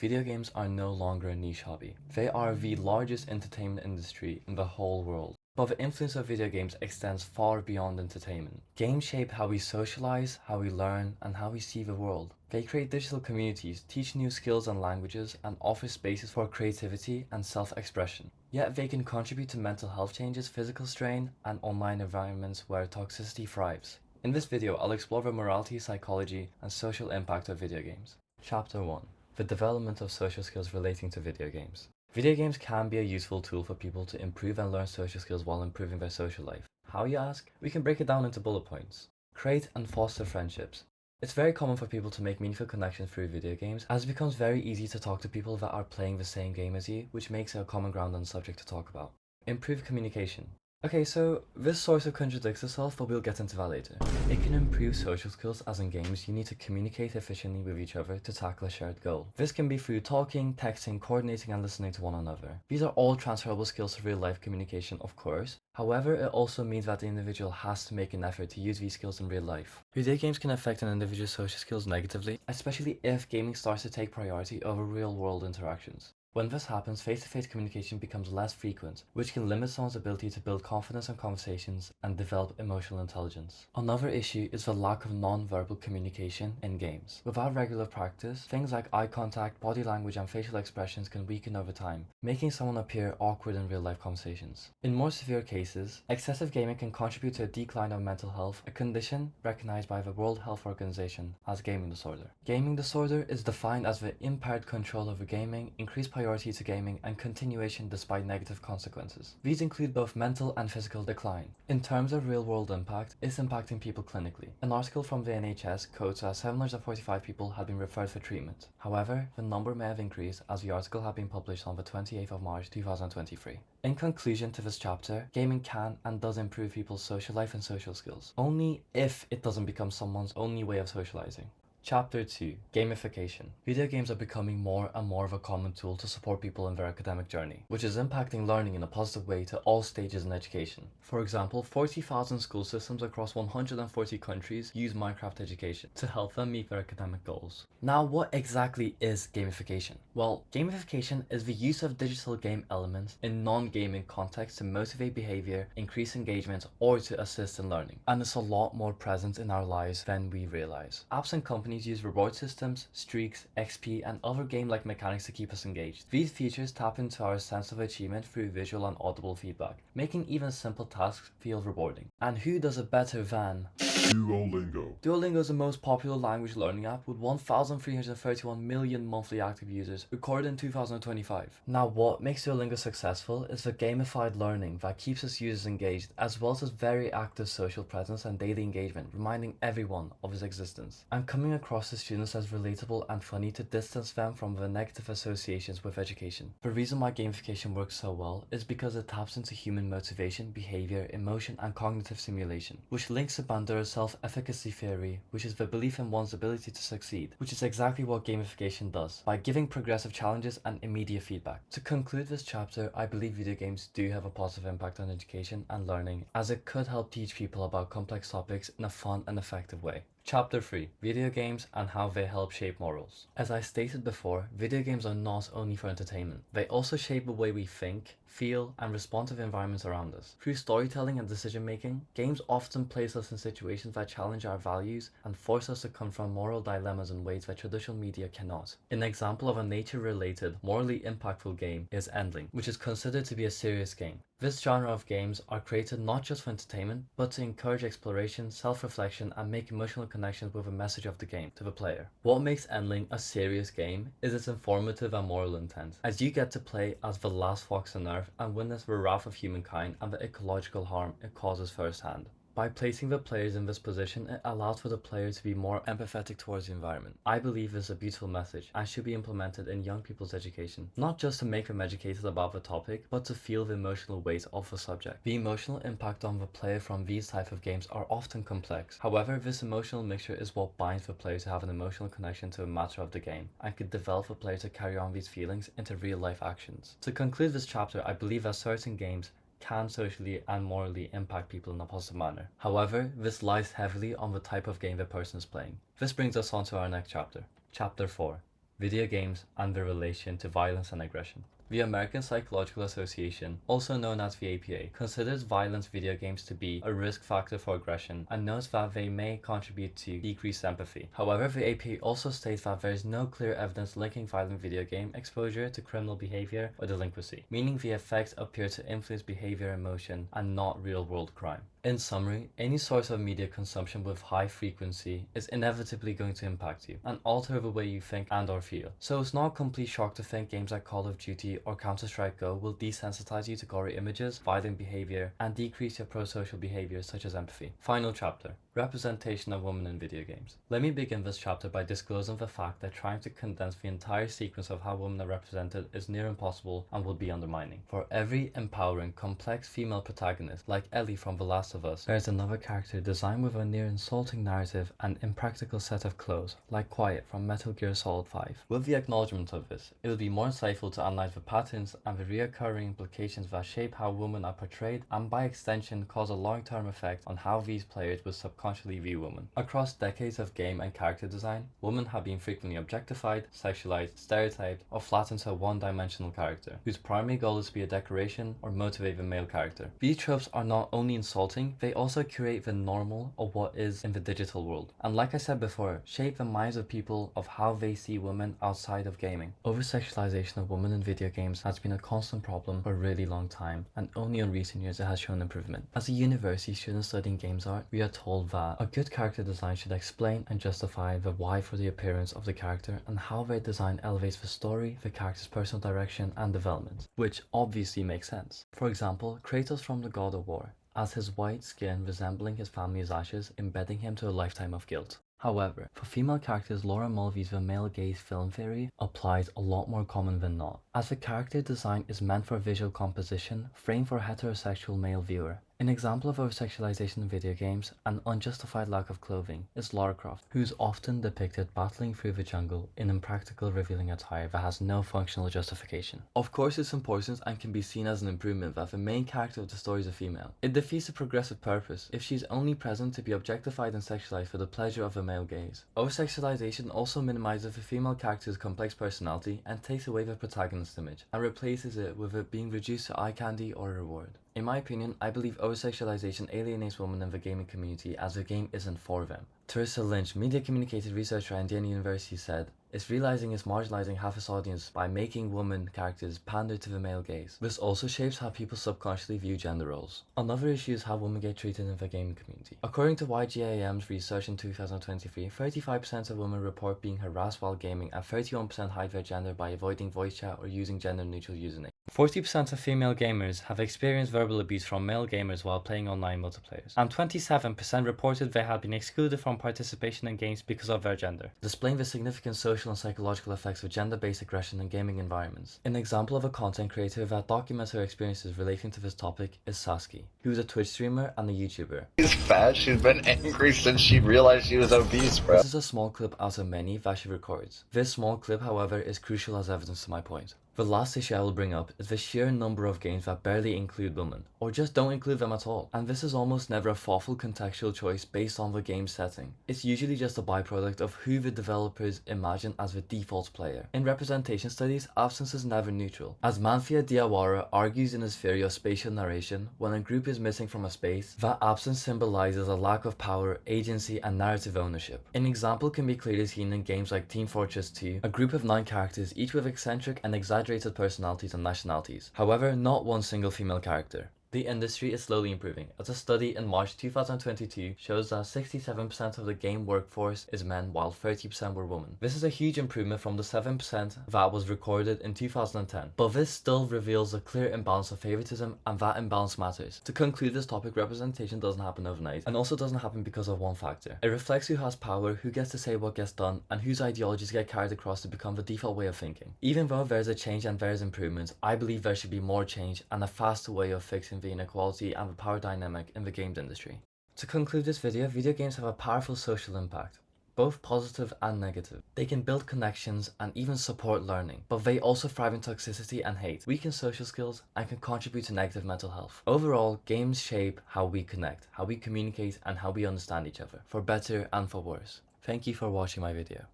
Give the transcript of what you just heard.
video games are no longer a niche hobby. They are the largest entertainment industry in the whole world. But the influence of video games extends far beyond entertainment. Games shape how we socialize, how we learn, and how we see the world. They create digital communities, teach new skills and languages, and offer spaces for creativity and self-expression. Yet they can contribute to mental health changes, physical strain, and online environments where toxicity thrives. In this video, I'll explore the morality, psychology, and social impact of video games. Chapter 1. The development of social skills relating to video games. Video games can be a useful tool for people to improve and learn social skills while improving their social life. How, you ask? We can break it down into bullet points. Create and foster friendships. It's very common for people to make meaningful connections through video games, as it becomes very easy to talk to people that are playing the same game as you, which makes it a common ground and subject to talk about. Improve communication. Okay, so this sort of contradicts itself, but we'll get into that later. It can improve social skills, as in games you need to communicate efficiently with each other to tackle a shared goal. This can be through talking, texting, coordinating, and listening to one another. These are all transferable skills to real life communication, of course. However, it also means that the individual has to make an effort to use these skills in real life. Video games can affect an individual's social skills negatively, especially if gaming starts to take priority over real world interactions. When this happens, face-to-face communication becomes less frequent, which can limit someone's ability to build confidence in conversations and develop emotional intelligence. Another issue is the lack of non-verbal communication in games. Without regular practice, things like eye contact, body language, and facial expressions can weaken over time, making someone appear awkward in real-life conversations. In more severe cases, excessive gaming can contribute to a decline of mental health, a condition recognized by the World Health Organization as gaming disorder. Gaming disorder is defined as the impaired control over gaming, increased priority to gaming, and continuation despite negative consequences. These include both mental and physical decline. In terms of real-world impact, it's impacting people clinically. An article from the NHS quotes that 745 people had been referred for treatment. However, the number may have increased as the article had been published on the 28th of March 2023. In conclusion to this chapter, gaming can and does improve people's social life and social skills, only if it doesn't become someone's only way of socializing. Chapter 2. Gamification. Video games are becoming more and more of a common tool to support people in their academic journey, which is impacting learning in a positive way to all stages in education. For example, 40,000 school systems across 140 countries use Minecraft education to help them meet their academic goals. Now, what exactly is gamification? Well, gamification is the use of digital game elements in non-gaming contexts to motivate behavior, increase engagement, or to assist in learning. And it's a lot more present in our lives than we realize. Apps and companies use reward systems, streaks, XP, and other game-like mechanics to keep us engaged. These features tap into our sense of achievement through visual and audible feedback, making even simple tasks feel rewarding. And who does it better than Duolingo? Duolingo is the most popular language learning app with 1,331 million monthly active users, recorded in 2025. Now, what makes Duolingo successful is the gamified learning that keeps its users engaged, as well as its very active social presence and daily engagement, reminding everyone of its existence, and coming across the students as relatable and funny to distance them from the negative associations with education. The reason why gamification works so well is because it taps into human motivation, behavior, emotion, and cognitive simulation, which links to Bandura's self-efficacy theory, which is the belief in one's ability to succeed, which is exactly what gamification does, by giving progressive challenges and immediate feedback. To conclude this chapter, I believe video games do have a positive impact on education and learning, as it could help teach people about complex topics in a fun and effective way. Chapter 3. Video games and how they help shape morals. As I stated before, video games are not only for entertainment. They also shape the way we think, feel, and respond to the environments around us. Through storytelling and decision making, games often place us in situations that challenge our values and force us to confront moral dilemmas in ways that traditional media cannot. An example of a nature-related, morally impactful game is Endling, which is considered to be a serious game. This genre of games are created not just for entertainment, but to encourage exploration, self-reflection, and make emotional connections with the message of the game to the player. What makes Endling a serious game is its informative and moral intent, as you get to play as the last fox on Earth and witness the wrath of humankind and the ecological harm it causes firsthand. By placing the players in this position, it allows for the player to be more empathetic towards the environment. I believe this is a beautiful message and should be implemented in young people's education, not just to make them educated about the topic, but to feel the emotional weight of the subject. The emotional impact on the player from these type of games are often complex. However, this emotional mixture is what binds the player to have an emotional connection to the matter of the game, and could develop the player to carry on these feelings into real life actions. To conclude this chapter, I believe that certain games can socially and morally impact people in a positive manner. However, this lies heavily on the type of game the person is playing. This brings us on to our next chapter. Chapter 4. video games, and their relation to violence and aggression. The American Psychological Association, also known as the APA, considers violent video games to be a risk factor for aggression and notes that they may contribute to decreased empathy. However, the APA also states that there is no clear evidence linking violent video game exposure to criminal behavior or delinquency, meaning the effects appear to influence behavior and emotion and not real-world crime. In summary, any source of media consumption with high frequency is inevitably going to impact you and alter the way you think and or feel. So it's not a complete shock to think games like Call of Duty or Counter-Strike Go will desensitize you to gory images, violent behavior, and decrease your pro-social behaviors such as empathy. Final chapter. Representation of women in video games. Let me begin this chapter by disclosing the fact that trying to condense the entire sequence of how women are represented is near impossible and would be undermining. For every empowering, complex female protagonist, like Ellie from The Last of Us, there is another character designed with a near insulting narrative and impractical set of clothes, like Quiet from Metal Gear Solid 5. With the acknowledgement of this, it would be more insightful to analyze the patterns and the recurring implications that shape how women are portrayed and by extension cause a long-term effect on how these players will subconsciously view women. Across decades of game and character design, women have been frequently objectified, sexualized, stereotyped, or flattened to a one-dimensional character, whose primary goal is to be a decoration or motivate the male character. These tropes are not only insulting, they also create the normal of what is in the digital world, and like I said before, shape the minds of people of how they see women outside of gaming. Over-sexualization of women in video games has been a constant problem for a really long time, and only in recent years it has shown improvement. As a university student studying games art, we are told that a good character design should explain and justify the why for the appearance of the character and how their design elevates the story, the character's personal direction and development, which obviously makes sense. For example, Kratos from the God of War, as his white skin resembling his family's ashes, embedding him to a lifetime of guilt. However, for female characters, Laura Mulvey's the male gaze film theory applies a lot more common than not, as the character design is meant for visual composition, framed for a heterosexual male viewer. An example of over-sexualization in video games and unjustified lack of clothing is Lara Croft, who is often depicted battling through the jungle in impractical revealing attire that has no functional justification. Of course it's important and can be seen as an improvement that the main character of the story is a female. It defeats the progressive purpose if she's only present to be objectified and sexualized for the pleasure of the male gaze. Over-sexualization also minimizes the female character's complex personality and takes away the protagonist image, and replaces it with it being reduced to eye candy or a reward. In my opinion, I believe over-sexualization alienates women in the gaming community as the game isn't for them. Teresa Lynch, media communicated researcher at Indiana University, said, "It's realizing it's marginalizing half its audience by making women characters pander to the male gaze. This also shapes how people subconsciously view gender roles." Another issue is how women get treated in the gaming community. According to YGAM's research in 2023, 35% of women report being harassed while gaming and 31% hide their gender by avoiding voice chat or using gender-neutral usernames. 40% of female gamers have experienced verbal abuse from male gamers while playing online multiplayers, and 27% reported they had been excluded from participation in games because of their gender, displaying the significant social and psychological effects of gender-based aggression in gaming environments. An example of a content creator that documents her experiences relating to this topic is Sasky, who is a Twitch streamer and a YouTuber. She's fat, she's been angry since she realized she was obese, bro. This is a small clip out of many that she records. This small clip, however, is crucial as evidence to my point. The last issue I will bring up is the sheer number of games that barely include women, or just don't include them at all. And this is almost never a thoughtful contextual choice based on the game setting. It's usually just a byproduct of who the developers imagine as the default player. In representation studies, absence is never neutral. As Manfia Diawara argues in his theory of spatial narration, when a group is missing from a space, that absence symbolizes a lack of power, agency, and narrative ownership. An example can be clearly seen in games like Team Fortress 2, a group of 9 characters, each with eccentric and exaggerated personalities and nationalities. However, not one single female character. The industry is slowly improving, as a study in March 2022 shows that 67% of the game workforce is men while 30% were women. This is a huge improvement from the 7% that was recorded in 2010, but this still reveals a clear imbalance of favoritism, and that imbalance matters. To conclude this topic, representation doesn't happen overnight, and also doesn't happen because of one factor. It reflects who has power, who gets to say what gets done, and whose ideologies get carried across to become the default way of thinking. Even though there's a change and there's improvements, I believe there should be more change and a faster way of fixing the inequality and the power dynamic in the games industry. To conclude this video games have a powerful social impact, both positive and negative. They can build connections and even support learning, but they also thrive in toxicity and hate, weaken social skills, and can contribute to negative mental health. Overall, games shape how we connect, how we communicate, and how we understand each other, for better and for worse. Thank you for watching my video.